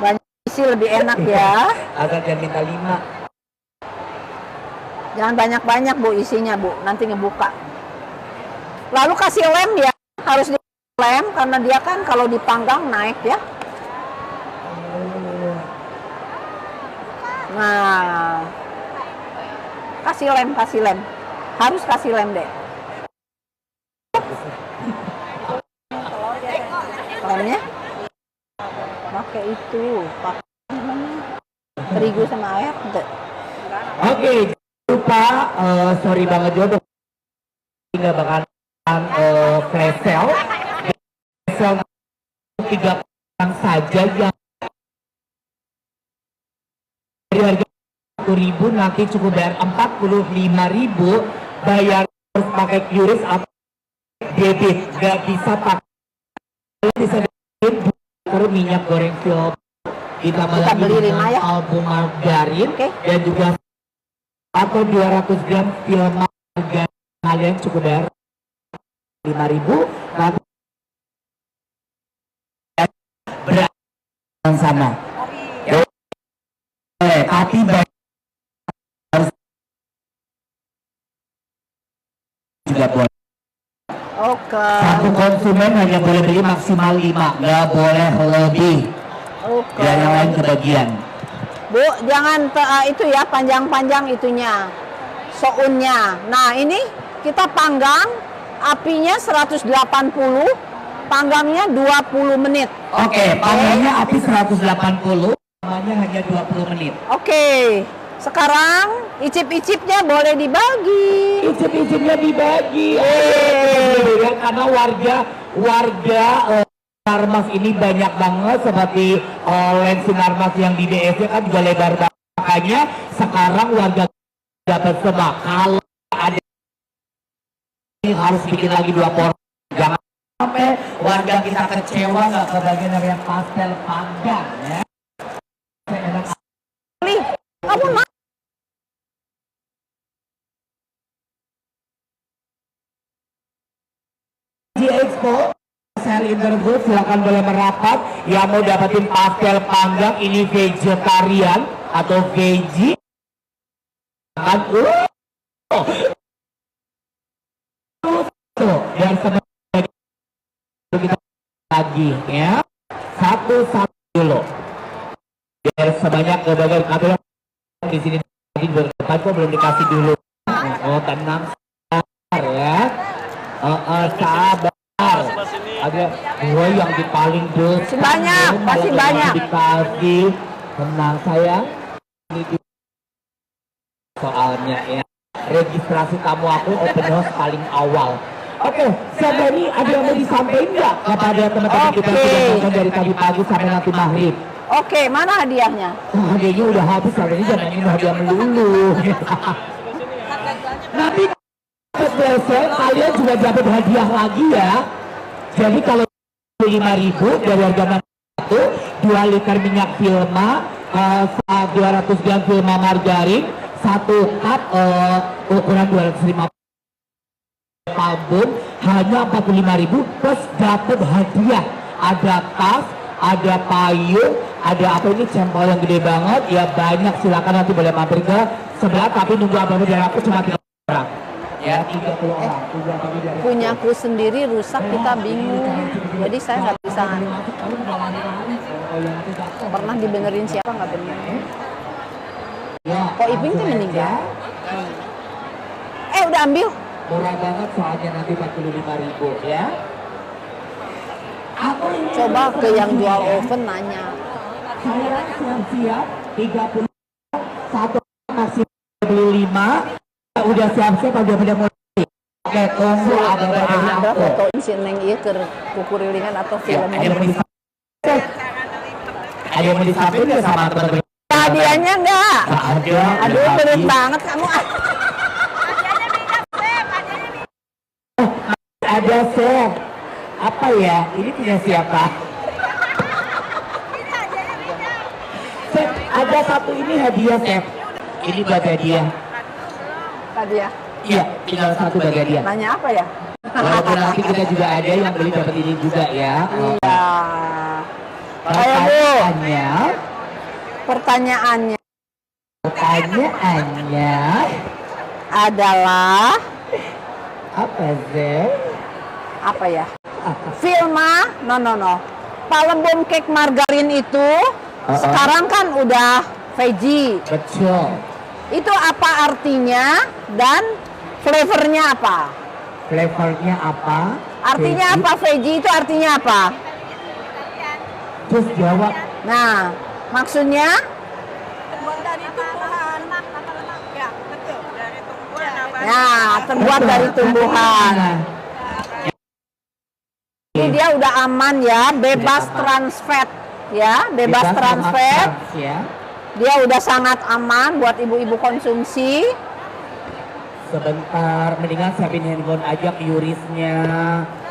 Banyak isi lebih enak ya. Asal jangan minta 5. Jangan banyak-banyak Bu isinya Bu, nanti ngebuka. Lalu kasih lem ya, harus di lem karena dia kan kalau dipanggang naik ya. Nah, kasih lem, harus kasih lem deh. Lemnya pakai itu, pakai terigu sama air. Oke, jangan lupa, sorry banget juga nggak bakalan flash sale. Flash sale 3 orang saja yang dari harga 1.000 nanti cukup bayar 45.000, bayar harus pakai QRIS atau debit, nggak bisa pakai, bisa terus minyak goreng film ditambah Kita lagi beli dengan 5 ya. album margarin. Oke. Dan juga atau 200 gram film margarin, kalian cukup bayar 5.000 nanti berada sana. Tapi harus juga boleh. Oke. Satu konsumen hanya boleh beli maksimal 5, nggak boleh lebih. Oke. Dan yang lain kebagian. Bu, jangan itu ya panjang-panjang itunya, sounnya. Nah ini kita panggang, apinya 180, panggangnya 20 menit. Oke, panggangnya api 180, lamanya hanya 20 menit. Oke, sekarang icip-icipnya boleh dibagi. Icip-icipnya dibagi. Ya, karena warga Sinarmas ini banyak banget, seperti lens Sinarmas yang di DSC kan juga lebar banget. Makanya sekarang warga dapat semua. Kalau ada ini harus bikin lagi 2 porsi. Jangan sampai warga kita kecewa nggak kebagian dari yang pastel panggang ya. Nih, kamu Di Expo sel interview silakan boleh merapat. Yang mau dapetin pastel panggang ini vegetarian atau veggie. biar sebentar kita lagi ya. Satu dulu. Biar sebanyak berbagai kabel di sini di depan kok belum dikasih dulu. Oh tenang sabar ya. Sabar. Ada gue yang di paling dekat. Banyak, pasti banyak. Dikasih. Tenang sayang. Ini soalnya ya. Registrasi tamu aku open house paling awal. Oke, Sabari ada yang mau disampaikan nggak kepada teman-teman kita yang sudah nonton dari tadi pagi sampai nanti maghrib? Oke, mana hadiahnya? Hadiahnya udah habis, hari ini jangan minum hadiah melulu. Nanti besok kalian juga dapat hadiah lagi ya. Jadi kalau 5.000 dari harga satu 2 liter minyak Vilma, 200 gram Vilma margarin, 1 cup ukuran 250 album hanya 45.000 plus dapat hadiah. Ada tas, ada payung, ada apa ini cempol yang gede banget ya, banyak. Silakan nanti boleh mampir ke sebelah, tapi nunggu apa-apa dari aku cuma 3 orang ya, 30 orang. Punyaku sendiri rusak, kita bingung, jadi saya nggak bisa. Pernah dibenerin siapa nggak bener. Kok Iping tuh meninggal? Udah ambil. Murah banget soalnya nanti 45.000 ya. Coba ke yang jual oven nanya. Saya siap-siap 30 satu masih beli 5 udah siap-siap udah mulai. Oke, tunggu ada Ada fotoin si Neng ieu keur kukurilingan atau film. Ada yang mau disampaikan sama teman-teman? Hadiahnya enggak? Aduh, pelit banget kamu. Ada chef. Apa ya? Ini punya siapa? Chef, ada satu ini hadiah chef. Ini buat hadiah. Hadiah. Iya, tinggal satu bagi hadiah. Nanya apa ya? Walaupun nanti kita juga ada yang beli dapat ini juga ya. Iya. Ayo Bu. Pertanyaannya adalah apa sih? apa ya? Vilma, no. Palembang cake margarin itu sekarang kan udah veggie. Betul. Itu apa artinya dan flavornya apa? Flavornya apa? Artinya Veggie. apa veggie itu artinya apa? Terus jawab. Nah, maksudnya Terbuat dari tumbuhan. Ya, betul. Dari tumbuhan apa? ya terbuat dari tumbuhan. Ini dia udah aman ya, bebas trans fat ya, bebas trans fat. Ya. Dia udah sangat aman buat ibu-ibu konsumsi. Sebentar, mendingan siapin handphone aja QRIS-nya.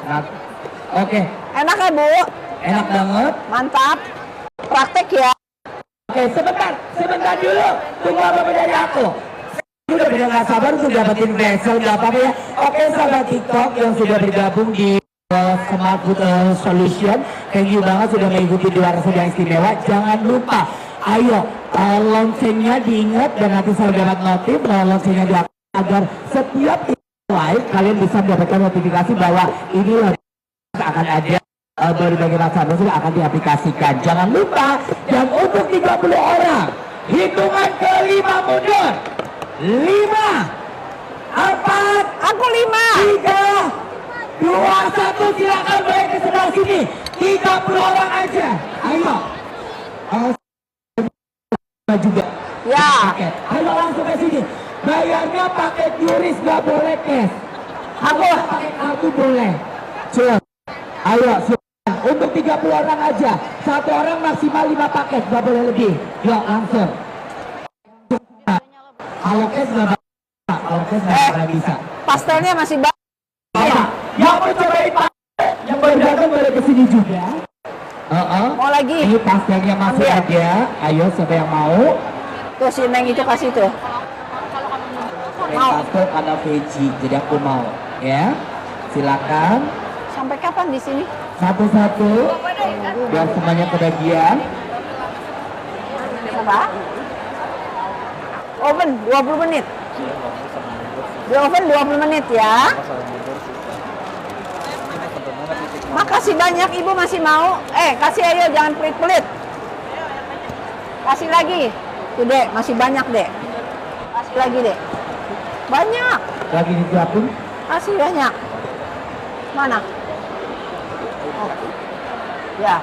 Nah, oke. Enak ya Bu? Enak banget. Mantap. Praktek ya. Oke, sebentar dulu. Tunggu apa dari aku. Saya udah benar nggak sabar untuk dapetin vessel nggak apa-apa ya. Oke, sahabat TikTok yang sudah bergabung di Smart Food Solution, thank you banget sudah mengikuti di luar yang istimewa. Jangan lupa, ayo loncengnya diingat dan nanti saya dapat notif loncengnya diaktifkan agar setiap live kalian bisa mendapatkan notifikasi bahwa inilah akan ada berbagai macam sudah akan diaplikasikan. Jangan lupa, dan untuk 30 orang hitungan ke-5 mundur. 5 4 Aku 5. 3 2 1 silakan balik ke sebelah sini. 30 orang aja. Ayo. Juga. Ya. Oke. Ayo langsung ke sini. Bayarnya pakai QRIS, nggak boleh cash. Aku pakai kartu boleh. Cek. Ayo, silakan. Untuk 30 orang aja. Satu orang maksimal 5 paket, nggak boleh lebih. Yuk langsung. Kalau cash nggak bisa. Kalau cash nggak bisa. Pastelnya masih banyak. Yang mau cobain pastel, yang baru datang boleh kesini juga. Mau lagi? Ini pastelnya masih Ambil. ada. Ayo, siapa yang mau? Tuh si Neng itu kasih tuh. Mau. Pastel ada veggie, jadi aku mau. Ya, silakan. Sampai kapan di sini? Satu-satu, biar semuanya kebagian. Apa? Oven 20 menit. Di oven 20 menit ya. Makasih banyak, Ibu masih mau. Kasih ayo, jangan pelit-pelit. Kasih lagi. Tuh, Dek, masih banyak, Dek. Kasih lagi, Dek. Banyak. Lagi disiapin. Kasih banyak. Mana? Oh. Ya.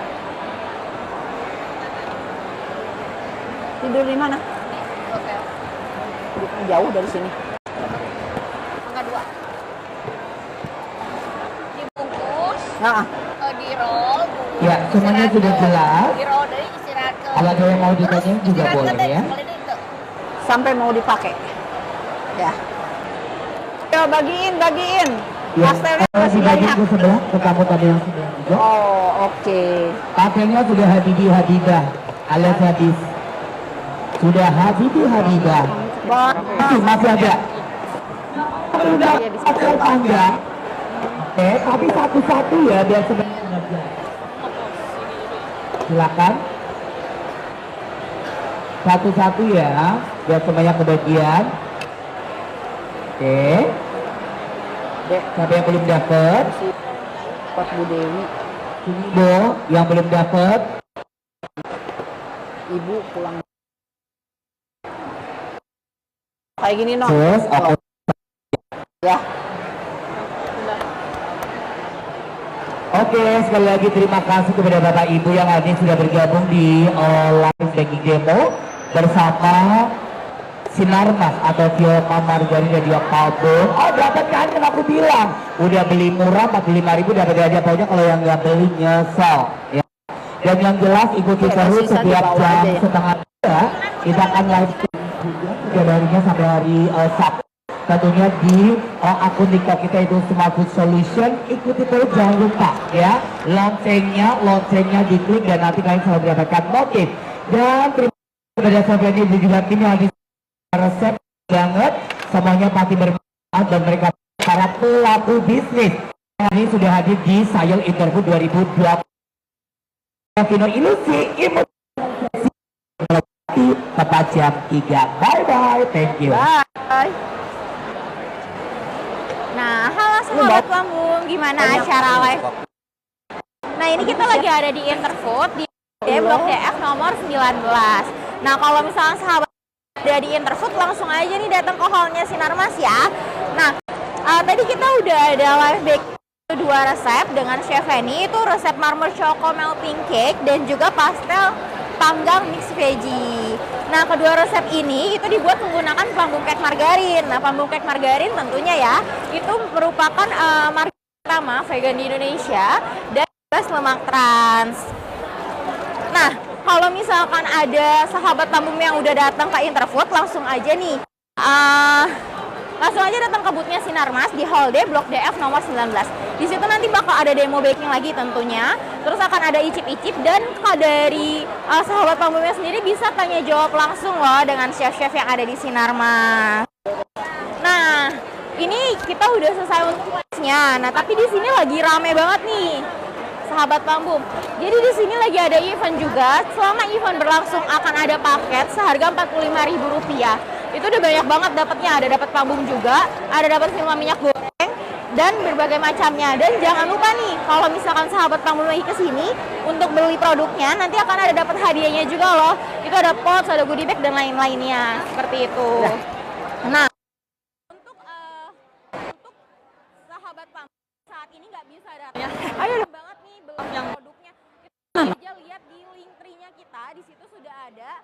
Tidur di mana? Hotel. Jauh dari sini. Angka 2. Dibungkus, Nah, di roll. Ya, semuanya sudah jelas. Di roll dari istirahat ke. Kalau ada yang mau ditanya juga boleh ya. sampai mau dipakai. Ya. Yo, bagiin. Ya, Pastelnya kalau masih dibagi banyak. ke sebelah, ke kamu tadi yang sudah juga. Oh, oke. Pastelnya sudah Habibah alias habis. Sudah Habibah. Masih ada. Sudah pastel panjang. Oke, tapi satu-satu ya biar sebenarnya ngerjain. Silakan. Satu-satu ya, biar semuanya kebagian. Oke. Dek, Siapa yang belum dapat? buat Bu Dewi. Sini Bo, yang belum dapat. Ibu pulang. Kayak gini, no. Terus, oke. Ya. Oke, sekali lagi terima kasih kepada Bapak Ibu yang hari ini sudah bergabung di live banking demo bersama Sinarmas atau Viola Margarin dan juga Palbon. Oh, dapat kan yang aku bilang. Udah beli murah 45.000 dapat aja pokoknya, kalau yang nggak beli nyesel. Ya. Dan yang jelas ikuti Oke, terus sisa setiap dibawa jam aja ya. setengah 3 kita akan live juga tiga harinya sampai hari Sabtu. Tentunya di akun TikTok kita itu Smart Food Solution. Ikuti terus, jangan lupa ya loncengnya diklik dan nanti kalian selalu mendapatkan notif. Dan terima kasih kepada Sofiani dan juga tim yang hari resep banget, semuanya pasti bermanfaat dan mereka para pelaku bisnis yang hari ini sudah hadir di Sayel Interview 2020. Vino Ilusi tepat jam 3. Bye bye, thank you. Bye. Nah, halo sahabat Pambung, gimana acara live? Nah, ini kita lagi ada di Interfood di Blok DF nomor 19. Nah, kalau misalnya sahabat ada di Interfood, langsung aja nih datang ke hallnya Sinarmas ya. Nah, tadi kita udah ada live baking 2 resep dengan Chef Henny, itu resep marmer choco melting cake dan juga pastel panggang mix veggie. Nah, kedua resep ini itu dibuat menggunakan pambung cake margarin. Nah, pambung cake margarin tentunya ya, itu merupakan margarin pertama vegan di Indonesia dan bebas lemak trans. Nah, kalau misalkan ada sahabat pambung yang udah datang ke Interfood, langsung aja nih. Langsung aja datang ke boothnya Sinarmas di Hall D Blok DF nomor 19. Di situ nanti bakal ada demo baking lagi tentunya. Terus akan ada icip-icip dan dari sahabat pambungnya sendiri bisa tanya jawab langsung loh dengan chef-chef yang ada di Sinarmas. Nah, ini kita udah selesai untuk lunchnya. Nah, tapi di sini lagi rame banget nih, sahabat Pambum. Jadi di sini lagi ada event juga. Selama event berlangsung akan ada paket seharga Rp45.000. Itu udah banyak banget dapatnya. Ada dapat pambung juga, ada dapat 5 minyak goreng dan berbagai macamnya. Dan jangan lupa nih, kalau misalkan sahabat Pambum lagi ke sini untuk beli produknya, nanti akan ada dapat hadiahnya juga loh. Itu ada pouch, ada goodie bag dan lain-lainnya. Seperti itu. Nah, untuk sahabat Pambum saat ini nggak bisa datang. Ayo banget nih belum yang produknya. Kita aja lihat di link tree-nya kita, di situ sudah ada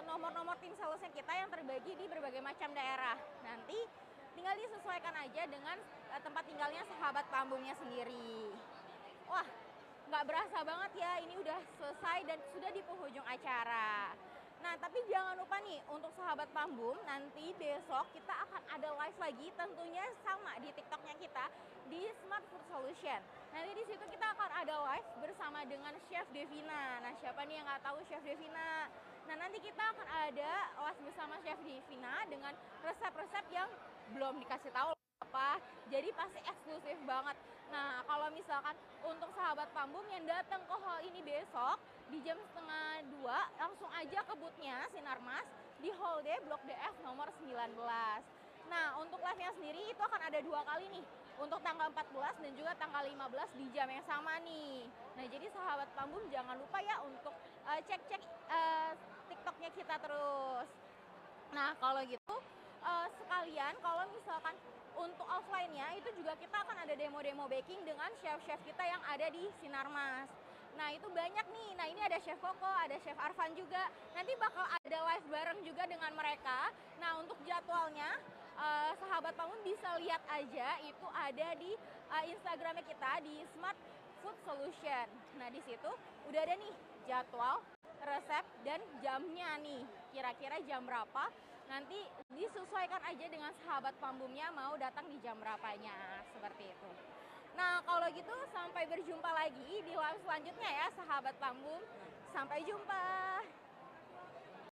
nomor-nomor tim salesnya kita yang terbagi di berbagai macam daerah. Nanti tinggal disesuaikan aja dengan tempat tinggalnya sahabat Pambungnya sendiri. Wah, nggak berasa banget ya, ini udah selesai dan sudah di penghujung acara. Nah, tapi jangan lupa nih, untuk sahabat Pambum, nanti besok kita akan ada live lagi, tentunya sama di TikToknya kita, di Smart Food Solution. Nanti di situ kita akan ada live bersama dengan Chef Devina. Nah, siapa nih yang nggak tahu Chef Devina? Nah, nanti kita akan ada live bersama Chef Devina dengan resep-resep yang belum dikasih tahu apa, jadi pasti eksklusif banget. Nah, kalau misalkan untuk sahabat Pambum yang datang ke hall ini besok di jam 1:30, langsung aja ke boothnya Sinarmas di Hall D Blok DF nomor 19. Nah, untuk live-nya sendiri itu akan ada 2 kali nih. untuk tanggal 14 dan juga tanggal 15 di jam yang sama nih. Nah, jadi sahabat Pambum jangan lupa ya untuk cek-cek TikToknya kita terus. Nah, kalau gitu sekalian kalau misalkan untuk offline-nya itu juga kita akan ada demo-demo baking dengan chef-chef kita yang ada di Sinarmas. Nah, itu banyak nih. Nah, ini ada Chef Koko, ada Chef Arfan juga. Nanti bakal ada live bareng juga dengan mereka. Nah, untuk jadwalnya sahabat Pambum bisa lihat aja itu ada di Instagramnya kita di Smart Food Solution. Nah, di situ udah ada nih jadwal, resep, dan jamnya nih. Kira-kira jam berapa? Nanti disesuaikan aja dengan sahabat Pambumnya mau datang di jam berapanya, seperti itu. Nah, kalau gitu sampai berjumpa lagi di live selanjutnya ya sahabat Pambum. Sampai jumpa.